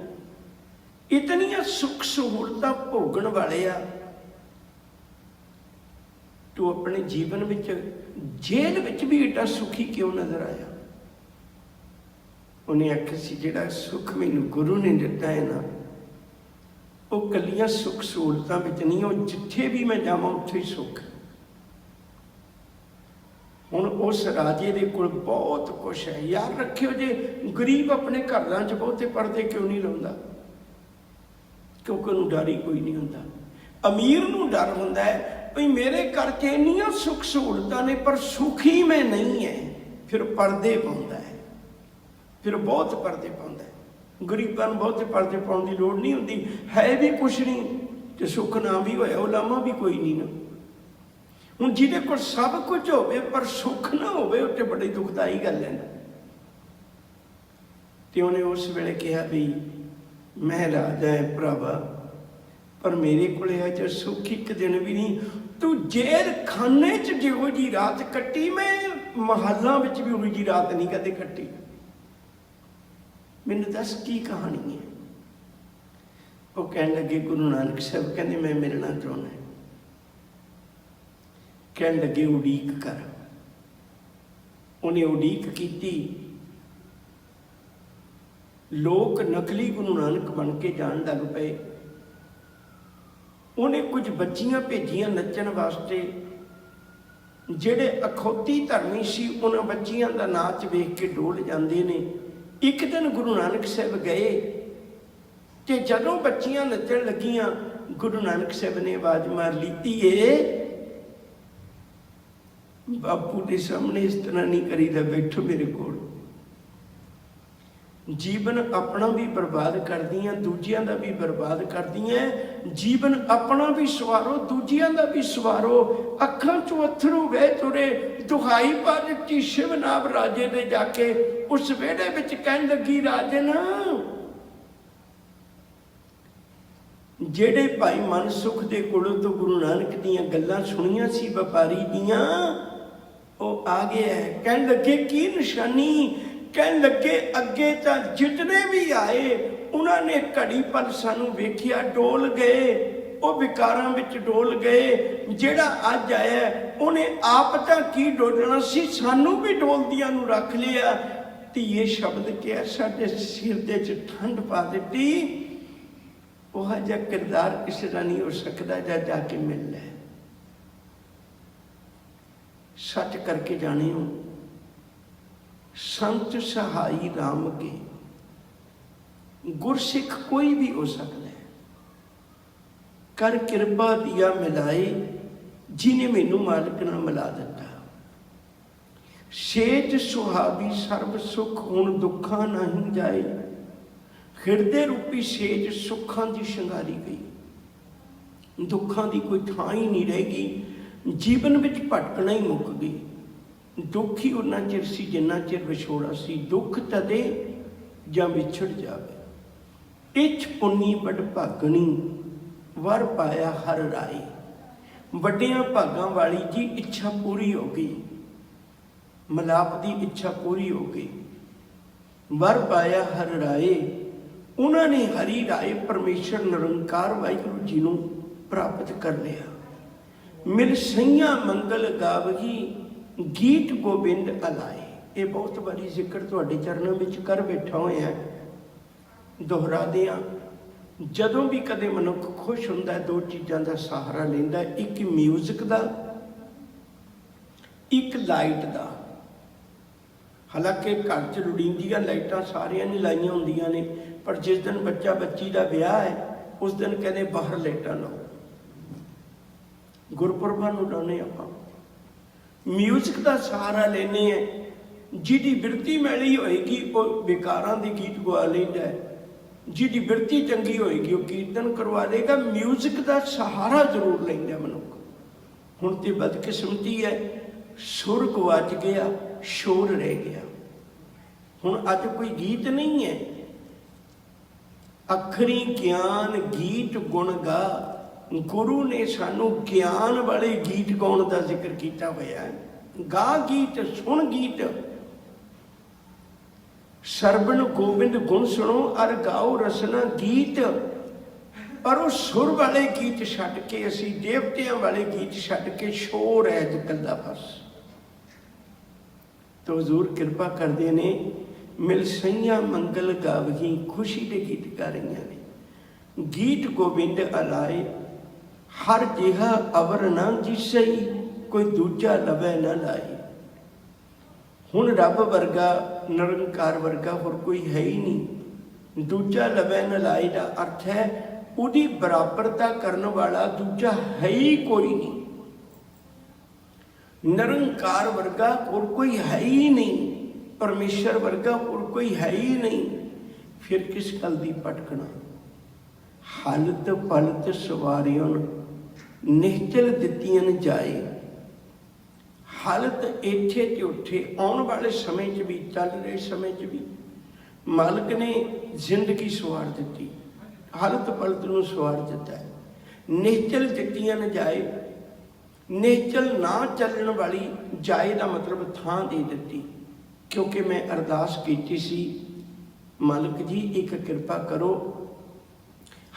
ਇਤਨੀਆਂ ਸੁੱਖ ਸਹੂਲਤਾਂ ਭੋਗਣ ਵਾਲੇ ਆ, ਤੂੰ ਆਪਣੇ ਜੀਵਨ ਵਿੱਚ ਜੇਲ੍ਹ ਵਿੱਚ ਵੀ ਏਡਾ ਸੁਖੀ ਕਿਉਂ ਨਜ਼ਰ ਆਇਆ? ਉਹਨੇ ਆਖਿਆ ਸੀ, ਜਿਹੜਾ ਸੁੱਖ ਮੈਨੂੰ ਗੁਰੂ ਨੇ ਦਿੱਤਾ ਹੈ ਨਾ, ਉਹ ਕੱਲੀਆਂ ਸੁੱਖ ਸਹੂਲਤਾਂ ਵਿੱਚ ਨਹੀਂ, ਉਹ ਜਿੱਥੇ ਵੀ ਮੈਂ ਜਾਵਾਂ ਉੱਥੇ ਹੀ ਸੁੱਖ। ਹੁਣ ਉਸ ਰਾਜੇ ਦੇ ਕੋਲ ਬਹੁਤ ਕੁਛ ਹੈ। ਯਾਦ ਰੱਖਿਓ, ਜੇ ਗਰੀਬ ਆਪਣੇ ਘਰਾਂ 'ਚ ਬਹੁਤੇ ਪਰਦੇ ਕਿਉਂ ਨਹੀਂ ਲਾਉਂਦਾ? ਕਿਉਂਕਿ ਉਹਨੂੰ ਡਰ ਹੀ ਕੋਈ ਨਹੀਂ ਹੁੰਦਾ। ਅਮੀਰ ਨੂੰ ਡਰ ਹੁੰਦਾ ਹੈ ਵੀ ਮੇਰੇ ਘਰ 'ਚ ਇੰਨੀਆਂ ਸੁੱਖ ਸਹੂਲਤਾਂ ਨੇ ਪਰ ਸੁਖੀ ਮੈਂ ਨਹੀਂ ਹੈ। ਫਿਰ ਪਰਦੇ ਪਾਉਂਦਾ ਹੈ, ਫਿਰ ਬਹੁਤ ਪਰਦੇ ਪਾਉਂਦਾ ਹੈ। ਗਰੀਬਾਂ ਨੂੰ ਬਹੁਤੇ ਪਰਦੇ ਪਾਉਣ ਦੀ ਲੋੜ ਨਹੀਂ ਹੁੰਦੀ। ਹੈ ਵੀ ਕੁਛ ਨਹੀਂ ਤੇ ਸੁੱਖ ਨਾ ਵੀ ਹੋਇਆ, ਉਹ ਲਾਮਾ ਵੀ ਕੋਈ ਨਹੀਂ ਨਾ। ਹੁਣ ਜਿਹਦੇ ਕੋਲ ਸਭ ਕੁਝ ਹੋਵੇ ਪਰ ਸੁੱਖ ਨਾ ਹੋਵੇ, ਉਹ ਤੇ ਬੜੀ ਦੁਖਦਾਈ ਗੱਲ ਹੈ ਨਾ। ਤੇ ਉਹਨੇ ਉਸ ਵੇਲੇ ਕਿਹਾ ਵੀ ਮੈਂ ਰਾਜਾ ਹੈ ਭਰਾਵਾ, ਪਰ ਮੇਰੇ ਕੋਲ ਇਹ ਜੇ ਸੁੱਖ ਇੱਕ ਦਿਨ ਵੀ ਨਹੀਂ। ਤੂੰ ਜੇਲ੍ਹ ਖਾਨੇ 'ਚ ਜਿਹੋ ਜਿਹੀ ਰਾਤ ਕੱਟੀ, ਮੈਂ ਮਹੱਲਾਂ ਵਿੱਚ ਵੀ ਉਹੋ ਜਿਹੀ ਰਾਤ ਨਹੀਂ ਕਦੇ ਕੱਟੀ। ਮੈਨੂੰ ਦੱਸ ਕੀ ਕਹਾਣੀ ਹੈ? ਉਹ ਕਹਿਣ ਲੱਗੇ, ਗੁਰੂ ਨਾਨਕ ਸਾਹਿਬ ਕਹਿੰਦੇ ਮੈਂ ਮਿਲਣਾ ਚਾਹੁੰਦਾ। ਕਹਿਣ ਲੱਗੇ ਉਡੀਕ ਕਰ। ਉਹਨੇ ਉਡੀਕ ਕੀਤੀ। ਲੋਕ ਨਕਲੀ ਗੁਰੂ ਨਾਨਕ ਬਣ ਕੇ ਜਾਣ ਲੱਗ ਪਏ। ਉਹਨੇ ਕੁਝ ਬੱਚੀਆਂ ਭੇਜੀਆਂ ਨੱਚਣ ਵਾਸਤੇ। ਜਿਹੜੇ ਅਖੌਤੀ ਧਰਮੀ ਸੀ, ਉਹਨਾਂ ਬੱਚੀਆਂ ਦਾ ਨਾਚ ਵੇਖ ਕੇ ਡੋਲ ਜਾਂਦੇ ਨੇ। ਇੱਕ ਦਿਨ ਗੁਰੂ ਨਾਨਕ ਸਾਹਿਬ ਗਏ ਤੇ ਜਦੋਂ ਬੱਚੀਆਂ ਨੱਚਣ ਲੱਗੀਆਂ, ਗੁਰੂ ਨਾਨਕ ਸਾਹਿਬ ਨੇ ਆਵਾਜ਼ ਮਾਰ ਲਈ, ਧੀਏ ਬਾਪੂ ਦੇ ਸਾਹਮਣੇ ਇਸ ਤਰ੍ਹਾਂ ਨਹੀਂ ਕਰੀਦਾ, ਬੈਠੋ ਮੇਰੇ ਕੋਲ। ਜੀਵਨ ਆਪਣਾ ਵੀ ਬਰਬਾਦ ਕਰਦੀਆਂ, ਦੂਜਿਆਂ ਦਾ ਵੀ ਬਰਬਾਦ ਕਰਦੀਆਂ। ਜੀਵਨ ਆਪਣਾ ਵੀ ਸਵਾਰੋ, ਦੂਜਿਆਂ ਦਾ ਵੀ ਸਵਾਰੋ। ਅੱਖਾਂ 'ਚੋਂ ਅੱਥਰੂ ਵਹਿ ਤੁਰੇ। ਦੁਹਾਈ ਪਾ ਦਿੱਤੀ ਸ਼ਿਵਨਾਬ ਰਾਜੇ ਦੇ ਜਾ ਕੇ। ਉਸ ਵਿਹੜੇ ਵਿੱਚ ਕਹਿਣ ਲੱਗੀ, ਰਾਜਨ, ਜਿਹੜੇ ਭਾਈ ਮਨਸੁਖ ਦੇ ਕੋਲੋਂ ਤੋਂ ਗੁਰੂ ਨਾਨਕ ਦੀਆਂ ਗੱਲਾਂ ਸੁਣੀਆਂ ਸੀ ਵਪਾਰੀ ਦੀਆਂ, ਉਹ ਆ ਗਿਆ ਹੈ। ਕਹਿਣ ਲੱਗੇ, ਕੀ ਨਿਸ਼ਾਨੀ? ਕਹਿਣ ਲੱਗੇ, ਅੱਗੇ ਤਾਂ ਜਿਤਨੇ ਵੀ ਆਏ ਉਹਨਾਂ ਨੇ ਘੜੀ ਪਲ ਸਾਨੂੰ ਵੇਖਿਆ, ਡੋਲ ਗਏ। ਉਹ ਵਿਕਾਰਾਂ ਵਿੱਚ ਡੋਲ ਗਏ। ਜਿਹੜਾ ਅੱਜ ਆਇਆ ਉਹਨੇ ਆਪ ਤਾਂ ਕੀ ਡੋਲਣਾ ਸੀ, ਸਾਨੂੰ ਵੀ ਡੋਲਦਿਆਂ ਨੂੰ ਰੱਖ ਲਿਆ। ਧੀਏ ਸ਼ਬਦ ਕਿਹਾ, ਸਾਡੇ ਸਿਰ ਦੇ 'ਚ ਠੰਡ ਪਾ ਦਿੱਤੀ। ਉਹ ਜਿਹਾ ਕਿਰਦਾਰ ਕਿਸੇ ਦਾ ਨਹੀਂ ਹੋ ਸਕਦਾ। ਜਾ ਕੇ ਮਿਲ ਲੈ। सच करके जाने हो, संत सहाई राम के। गुरसिख कोई भी हो सकता है। कर कृपा दिया मिलाए, जिन्हें मैनू मालिक ना मिला दिता। सेज सुहावी सर्व सुख हुण दुखा नहीं जाए। हिरदे रूपी सेज सुखां दी शंगारी गई। दुखा की कोई थां ही नहीं रहेगी। ਜੀਵਨ ਵਿੱਚ ਭਟਕਣਾ ਹੀ ਮੁੱਕ ਗਈ। ਦੁੱਖ ਹੀ ਉਨਾ ਚਿਰ ਸੀ ਜਿੰਨਾ ਚਿਰ ਵਿਛੋੜਾ ਸੀ। ਦੁੱਖ ਤਦੇ ਜਾਂ ਵਿਛੜ ਜਾਵੇ। ਇੱਛ ਪੁੰਨੀ ਵਡ ਭਾਗਣੀ ਵਰ ਪਾਇਆ ਹਰ ਰਾਏ। ਵੱਡਿਆਂ ਭਾਗਾਂ ਵਾਲੀ ਜੀ ਇੱਛਾ ਪੂਰੀ ਹੋ ਗਈ, ਮਲਾਪ ਦੀ ਇੱਛਾ ਪੂਰੀ ਹੋ ਗਈ। ਵਰ ਪਾਇਆ ਹਰ ਰਾਏ, ਉਹਨਾਂ ਨੇ ਹਰੀ ਰਾਏ ਪਰਮੇਸ਼ਰ ਨਿਰੰਕਾਰ ਵਾਹਿਗੁਰੂ ਜੀ ਨੂੰ ਪ੍ਰਾਪਤ ਕਰ ਲਿਆ। ਮਿਲ ਸਈਆਂ ਮੰਗਲ ਗਾਵਹੀ ਗੀਤ ਗੋਬਿੰਦ ਅਲਾਏ। ਇਹ ਬਹੁਤ ਵਾਰੀ ਜ਼ਿਕਰ ਤੁਹਾਡੇ ਚਰਨਾਂ ਵਿੱਚ ਕਰ ਬੈਠਾ ਹੋਇਆ, ਦੁਹਰਾ ਦਿਆਂ। ਜਦੋਂ ਵੀ ਕਦੇ ਮਨੁੱਖ ਖੁਸ਼ ਹੁੰਦਾ ਦੋ ਚੀਜ਼ਾਂ ਦਾ ਸਹਾਰਾ ਲੈਂਦਾ, ਇੱਕ ਮਿਊਜ਼ਿਕ ਦਾ, ਇੱਕ ਲਾਈਟ ਦਾ। ਹਾਲਾਂਕਿ ਘਰ 'ਚ ਲੋੜੀਂਦੀਆਂ ਲਾਈਟਾਂ ਸਾਰਿਆਂ ਨੇ ਲਾਈਆਂ ਹੁੰਦੀਆਂ ਨੇ, ਪਰ ਜਿਸ ਦਿਨ ਬੱਚਾ ਬੱਚੀ ਦਾ ਵਿਆਹ ਹੈ ਉਸ ਦਿਨ ਕਹਿੰਦੇ ਬਾਹਰ ਲਾਈਟਾਂ ਲਾਓ। ਗੁਰਪੁਰਬਾਂ ਨੂੰ ਲਾਉਂਦੇ ਆਪਾਂ, ਮਿਊਜ਼ਿਕ ਦਾ ਸਹਾਰਾ ਲੈਂਦੇ ਹਾਂ। ਜਿਹਦੀ ਬਿਰਤੀ ਮੈਲੀ ਹੋਏਗੀ ਉਹ ਵਿਕਾਰਾਂ ਦੇ ਗੀਤ ਗਵਾ ਲੈਂਦਾ ਹੈ, ਜਿਹਦੀ ਬਿਰਤੀ ਚੰਗੀ ਹੋਏਗੀ ਉਹ ਕੀਰਤਨ ਕਰਵਾ ਲੇਗਾ। ਮਿਊਜ਼ਿਕ ਦਾ ਸਹਾਰਾ ਜ਼ਰੂਰ ਲੈਂਦਾ ਮਨੁੱਖ। ਹੁਣ ਤੇ ਬਦਕਿਸਮਤੀ ਹੈ, ਸੁਰ ਗਵਾਚ ਗਿਆ, ਸ਼ੋਰ ਰਹਿ ਗਿਆ। ਹੁਣ ਅੱਜ ਕੋਈ ਗੀਤ ਨਹੀਂ ਹੈ। ਅਖਰੀ ਗਿਆਨ ਗੀਤ ਗੁਣ ਗਾ। ਗੁਰੂ ਨੇ ਸਾਨੂੰ ਗਿਆਨ ਵਾਲੇ ਗੀਤ ਗਾਉਣ ਦਾ ਜ਼ਿਕਰ ਕੀਤਾ ਹੋਇਆ ਹੈ। ਗਾ ਗੀਤ, ਸੁਣ ਗੀਤ। ਸਰਬਣ ਗੋਬਿੰਦ ਗੁਣ ਸੁਣੋ ਅਰ ਗਾਓ ਰਸਨਾ ਗੀਤ। ਪਰ ਉਹ ਸੁਰ ਵਾਲੇ ਗੀਤ ਛੱਡ ਕੇ ਅਸੀਂ ਦੇਵਤਿਆਂ ਵਾਲੇ ਗੀਤ ਛੱਡ ਕੇ ਸ਼ੋਰ ਹੈ ਅੱਜ ਕੱਲ੍ਹ ਦਾ ਬਸ। ਤੋ ਹਜ਼ੂਰ ਕਿਰਪਾ ਕਰਦੇ ਨੇ, ਮਿਲ ਸਈਆਂ ਮੰਗਲ ਗਾਵਹੀ, ਖੁਸ਼ੀ ਦੇ ਗੀਤ ਗਾ ਰਹੀਆਂ ਨੇ। ਗੀਤ ਗੋਬਿੰਦ ਅਲਾਏ ਹਰ ਜਿਹਾ ਅਵਰ ਨਾ ਜਿਸਈ, ਕੋਈ ਦੂਜਾ ਲਵੇ ਨਾ ਲਾਏ। ਹੁਣ ਰੱਬ ਵਰਗਾ, ਨਿਰੰਕਾਰ ਵਰਗਾ ਹੋਰ ਕੋਈ ਹੈ ਹੀ ਨਹੀਂ। ਦੂਜਾ ਲਵੇ ਨਾ ਲਾਏ ਦਾ ਅਰਥ ਹੈ ਉਹਦੀ ਬਰਾਬਰਤਾ ਕਰਨ ਵਾਲਾ ਦੂਜਾ ਹੈ ਹੀ ਕੋਈ ਨਹੀਂ। ਨਿਰੰਕਾਰ ਵਰਗਾ ਹੋਰ ਕੋਈ ਹੈ ਹੀ ਨਹੀਂ, ਪਰਮੇਸ਼ਰ ਵਰਗਾ ਹੋਰ ਕੋਈ ਹੈ ਹੀ ਨਹੀਂ। ਫਿਰ ਕਿਸ ਗੱਲ ਦੀ ਭਟਕਣਾ। ਹਾਲਤ ਪਲਤ ਸਵਾਰਿਓਂ ਨਿਹਚਲ ਦਿੱਤੀਆਂ ਜਾਏ। ਹਾਲਤ ਇੱਥੇ ਤੇ ਉੱਥੇ, ਆਉਣ ਵਾਲੇ ਸਮੇਂ 'ਚ ਵੀ, ਚੱਲ ਰਹੇ ਸਮੇਂ 'ਚ ਵੀ ਮਾਲਕ ਨੇ ਜ਼ਿੰਦਗੀ ਸਵਾਰ ਦਿੱਤੀ, ਹਾਲਤ ਪਲਤ ਨੂੰ ਸਵਾਰ ਦਿੱਤਾ ਹੈ। ਨਿਹਚਲ ਦਿੱਤੀਆਂ ਜਾਏ। ਨਿਹਚਲ ਨਾ ਚੱਲਣ ਵਾਲੀ, ਜਾਏ ਦਾ ਮਤਲਬ ਥਾਂ ਦੇ ਦਿੱਤੀ। ਕਿਉਂਕਿ ਮੈਂ ਅਰਦਾਸ ਕੀਤੀ ਸੀ, ਮਾਲਕ ਜੀ ਇੱਕ ਕਿਰਪਾ ਕਰੋ,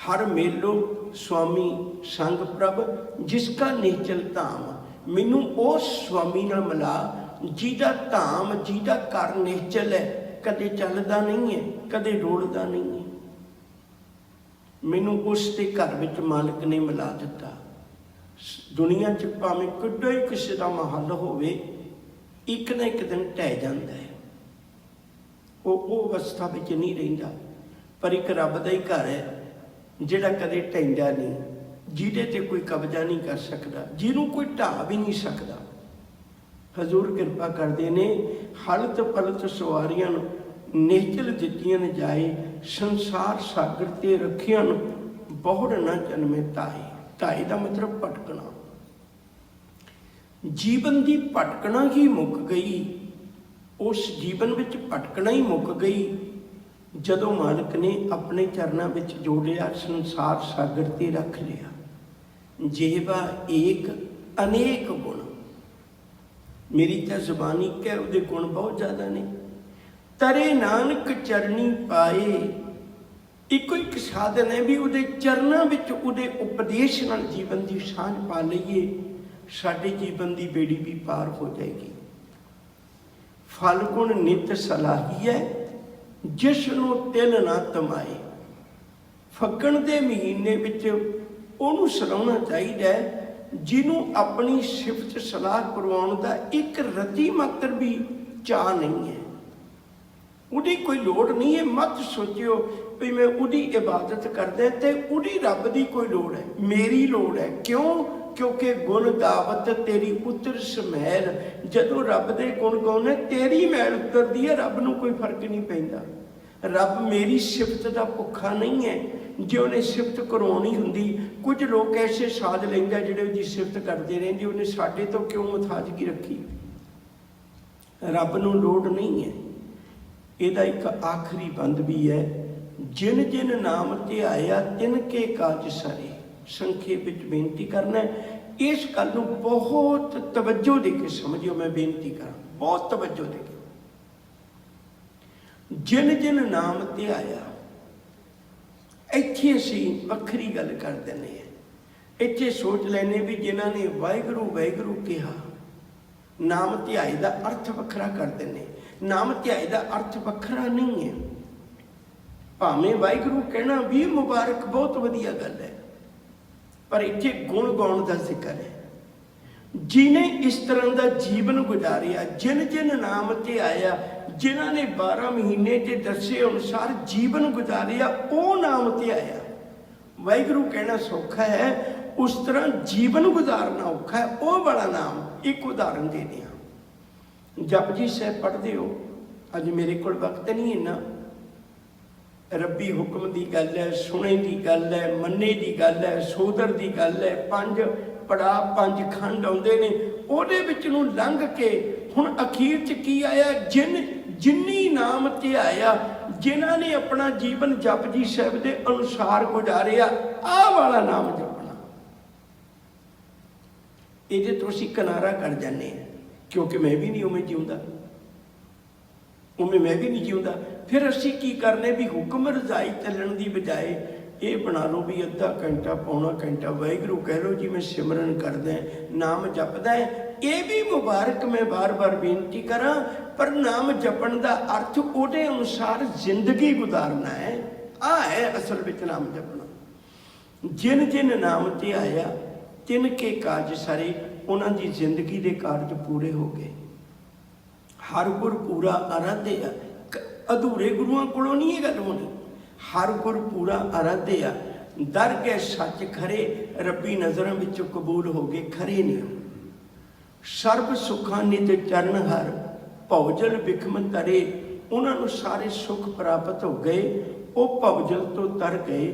ਹਰ ਮੇਲੋ ਸੁਆਮੀ ਸੰਗ ਪ੍ਰਭ ਜਿਸਕਾ ਨਿਹਚਲ ਧਾਮ। ਮੈਨੂੰ ਉਸ ਸੁਆਮੀ ਨਾਲ ਮਿਲਾ ਜਿਹਦਾ ਧਾਮ, ਜਿਹਦਾ ਘਰ ਨਿਹਚਲ ਹੈ, ਕਦੇ ਚੱਲਦਾ ਨਹੀਂ ਹੈ, ਕਦੇ ਡੋਲਦਾ ਨਹੀਂ ਹੈ। ਮੈਨੂੰ ਉਸ ਦੇ ਘਰ ਵਿੱਚ ਮਾਲਕ ਨੇ ਮਿਲਾ ਦਿੱਤਾ। ਦੁਨੀਆ 'ਚ ਭਾਵੇਂ ਕਿੱਡਾ ਹੀ ਕਿਸੇ ਦਾ ਮਹੱਲ ਹੋਵੇ, ਇੱਕ ਨਾ ਇੱਕ ਦਿਨ ਢਹਿ ਜਾਂਦਾ ਹੈ। ਉਹ ਅਵਸਥਾ ਵਿੱਚ ਨਹੀਂ ਰਹਿੰਦਾ। ਪਰ ਇੱਕ ਰੱਬ ਦਾ ਹੀ ਘਰ ਹੈ ਜਿਹੜਾ ਕਦੇ ਢਹਿੰਦਾ ਨਹੀਂ, ਜਿਹਦੇ ਤੇ ਕੋਈ ਕਬਜ਼ਾ ਨਹੀਂ ਕਰ ਸਕਦਾ, ਜਿਹਨੂੰ ਕੋਈ ਢਾਹ ਵੀ ਨਹੀਂ ਸਕਦਾ। ਹਜ਼ੂਰ ਕਿਰਪਾ ਕਰਦੇ ਨੇ, ਹਲਤ ਪਲਤ ਸਵਾਰੀਆਂ ਨਿਹਚਲ ਦਿੱਤੀਆਂ ਜਾਏ। ਸੰਸਾਰ ਸਾਗਰ ਤੇ ਰੱਖਿਆ ਬਹੁੜ ਨਾ ਜਨਮੇ ਤਾਏ। ਤਾਏ ਦਾ ਮਤਲਬ ਭਟਕਣਾ। ਜੀਵਨ ਦੀ ਭਟਕਣਾ ਹੀ ਮੁੱਕ ਗਈ। ਉਸ ਜੀਵਨ ਵਿੱਚ ਭਟਕਣਾ ਹੀ ਮੁੱਕ ਗਈ ਜਦੋਂ ਮਾਲਕ ਨੇ ਆਪਣੇ ਚਰਨਾਂ ਵਿੱਚ ਜੋੜਿਆ, ਸੰਸਾਰ ਸਾਗਰ ਤੇ ਰੱਖ ਲਿਆ। ਜਿਹਵਾ ਏਕ ਅਨੇਕ ਗੁਣ। ਮੇਰੀ ਤਾਂ ਜ਼ੁਬਾਨੀ ਕਹਿ, ਉਹਦੇ ਗੁਣ ਬਹੁਤ ਜ਼ਿਆਦਾ ਨੇ। ਤਰੇ ਨਾਨਕ ਚਰਨੀ ਪਾਏ। ਇੱਕੋ ਇੱਕ ਸਾਧਨ ਹੈ ਵੀ ਉਹਦੇ ਚਰਨਾਂ ਵਿੱਚ, ਉਹਦੇ ਉਪਦੇਸ਼ ਨਾਲ ਜੀਵਨ ਦੀ ਸਾਂਝ ਪਾ ਲਈਏ, ਸਾਡੇ ਜੀਵਨ ਦੀ ਬੇੜੀ ਵੀ ਪਾਰ ਹੋ ਜਾਏਗੀ। ਫਲ ਗੁਣ ਨਿਤ ਸਲਾਹੀ ਹੈ ਜਿਸ ਨੂੰ ਤਿਲ ਨਾ ਤਮਾਏ। ਫੱਗਣ ਦੇ ਮਹੀਨੇ ਵਿੱਚ ਉਹਨੂੰ ਸਲਾਹੁਣਾ ਚਾਹੀਦਾ ਜਿਹਨੂੰ ਆਪਣੀ ਸਿਫਤ ਸਲਾਹ ਕਰਵਾਉਣ ਦਾ ਇੱਕ ਰਤੀ ਮਾਤਰ ਵੀ ਚਾਅ ਨਹੀਂ ਹੈ। ਉਹਦੀ ਕੋਈ ਲੋੜ ਨਹੀਂ ਹੈ। ਮਤ ਸੋਚਿਓ ਵੀ ਮੈਂ ਉਹਦੀ ਇਬਾਦਤ ਕਰਦਾ ਤੇ ਉਹਦੀ ਰੱਬ ਦੀ ਕੋਈ ਲੋੜ ਹੈ, ਮੇਰੀ ਲੋੜ ਹੈ। ਕਿਉਂ? ਕਿਉਂਕਿ ਗੁਣ ਗਾਵਤ ਤੇਰੀ ਉਤਰ ਸਮੈਲ। ਜਦੋਂ ਰੱਬ ਦੇ ਗੁਣ ਗਾਉਣੇ ਤੇਰੀ ਮੈਲ ਉਤਰਦੀ ਹੈ, ਰੱਬ ਨੂੰ ਕੋਈ ਫਰਕ ਨਹੀਂ ਪੈਂਦਾ। ਰੱਬ ਮੇਰੀ ਸਿਫਤ ਦਾ ਭੁੱਖਾ ਨਹੀਂ ਹੈ। जे उन्हें सिफत करवानी हुंदी। कुछ लोग ऐसे साध लेंदा जिहड़े उहदी सिफत करते रहंदे, उन्हें साडे तो क्यों मुथाजगी रखी। रब नूं लोड़ नहीं है। इहदा एक आखिरी बंद भी है, जिन जिन नाम ध्याया तिन के काज सारे। संखेप विच बेनती करना है, इस गल नूं बहुत तवज्जो दे के समझियो। मैं बेनती करा, बहुत तवज्जो दे के। जिन जिन नाम ध्याया, इत्थे असीं वखरी गल कर दिंदे हैं। इत्थे सोच लैने भी जिन्हां ने वाहिगुरू वाहिगुरू कहा, नाम ध्याई दा अर्थ वखरा कर दिंदे। नाम ध्याई दा अर्थ वखरा नहीं है। भावें वाहिगुरू कहना भी मुबारक, बहुत वधिया गल है, पर इत्थे गुण गाउण दा जिक्र है। जिन्हें इस तरह का जीवन गुजारिया, जिन जिन नाम ध्याया, जिन्हां ने 12 महीने के दसे अनुसार जीवन गुजारिया, वो नाम ध्याया। वाहिगुरू कहना सौखा है, उस तरह जीवन गुजारना औखा है। वो वाला नाम एक उदाहरण देने आ। जपजी साहिब पढ़ते हो, अज मेरे को वक्त नहीं इन्ना। रब्बी हुक्म की गल है, सुने की गल है, मन्ने की गल है, सोदर की गल है। 5 पड़ा 5 खंड आउंदे ने, ਉਹਦੇ ਵਿੱਚ ਨੂੰ लंघ के हुण अखीर च की आया, जिन्नी नाम ध्याया, जिन्हां ने अपना जीवन जपजी साहिब के अनुसार गुजारिया, आह वाला नाम जपना। ये तो असीं किनारा कर जाने हैं, क्योंकि मैं भी नहीं उमें जिउंदा, उमें मैं भी नहीं जिउंदा। फिर असीं की करने भी हुक्म रजाई चलण की बजाय ये बना लो भी अद्धा घंटा पौना घंटा वाहिगुरू कह लो जी, मैं सिमरन करदा नाम जपदा है। ये भी मुबारक, मैं बार बार बेनती करा, पर नाम जपण का अर्थ उहदे अनुसार जिंदगी गुजारना है। आ है असल विच नाम जपना। जिन जिन नाम ध्याया तिन के काज सारे, उन्हां दी जिंदगी दे कारज पूरे हो गए। हर गुर पूरा आराध्य, अधूरे गुरुआं कोलों नहीं ये गल होनी। हर गुर पूरा आराध्य, दर गए सच खरे, रब्बी नज़रां विचों कबूल हो गए खरे नहीं। सर्व सुखां नित चरण हर, भवजल बिखम तरे। उन्होंने सारे सुख प्राप्त हो गए, वो भवजल तो तर गए।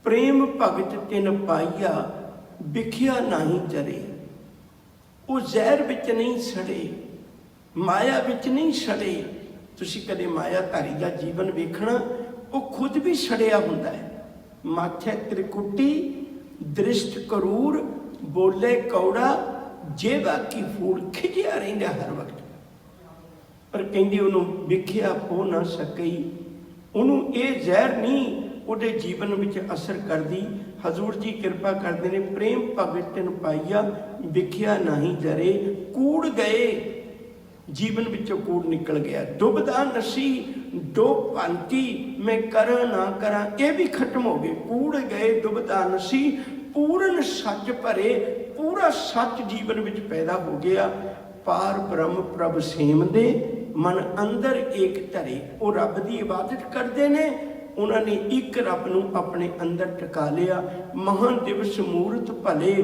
प्रेम भगत तिन पाइया, बिखिया नहीं चरे। वो जहर विच नहीं सड़े, माया विच नहीं सड़े। तुसीं कदे मायाधारी का जीवन वेखना, वो खुद भी सड़िया हुंदा है। माथे त्रिकुटी, दृष्ट करूर, बोले कौड़ा, जे बाकी फूल, खिजिया रहिंदा हर वक्त। पर कहंदी उन्होंने विख्या हो ना सकई, उन्होंने ये जहर नहीं उहदे जीवन विच असर करदी। हजूर जी कृपा करते हैं, प्रेम भगत तिन पाइया, विख्या नहीं जरे। कूड़ गए, जीवन विचों कूड़ निकल गया। दुबदा नसी दो भांति, मैं करा ना करा, ये भी खत्म हो गए। कूड़ गए दुबदा नसी, पूर्ण सच भरे, पूरा सच जीवन विच पैदा हो गया। पार ब्रह्म प्रभ सेम दे, मन अंदर एक धरे। वो रब की इबादत करते हैं, उन्होंने एक रब नूं अपने अंदर टिका लिया। महान दिवस मूर्त भले,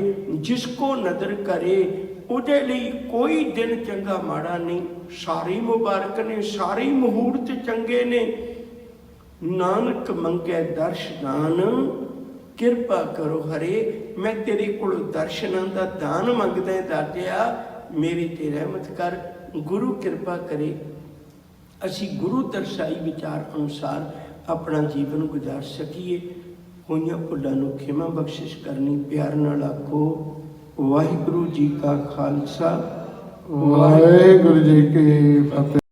जिसको नदर करे, उहदे लई कोई दिन चंगा माड़ा नहीं। सारे मुबारक ने, सारे मुहूर्त चंगे ने। नानक मंगे दर्शदान, किरपा करो हरे। मैं तेरे को दर्शनां दा दान मंगदा दातिया, मेरे ते रहमत कर। गुरु कृपा करे, असी गुरु दर्शाई विचार अनुसार अपना जीवन गुजार सकीए। होइयां भुल्लां नूं खिमा बख्शिश करनी। प्यार नाल आखो वाहिगुरू जी का खालसा, वाहिगुरू जी की फतेह।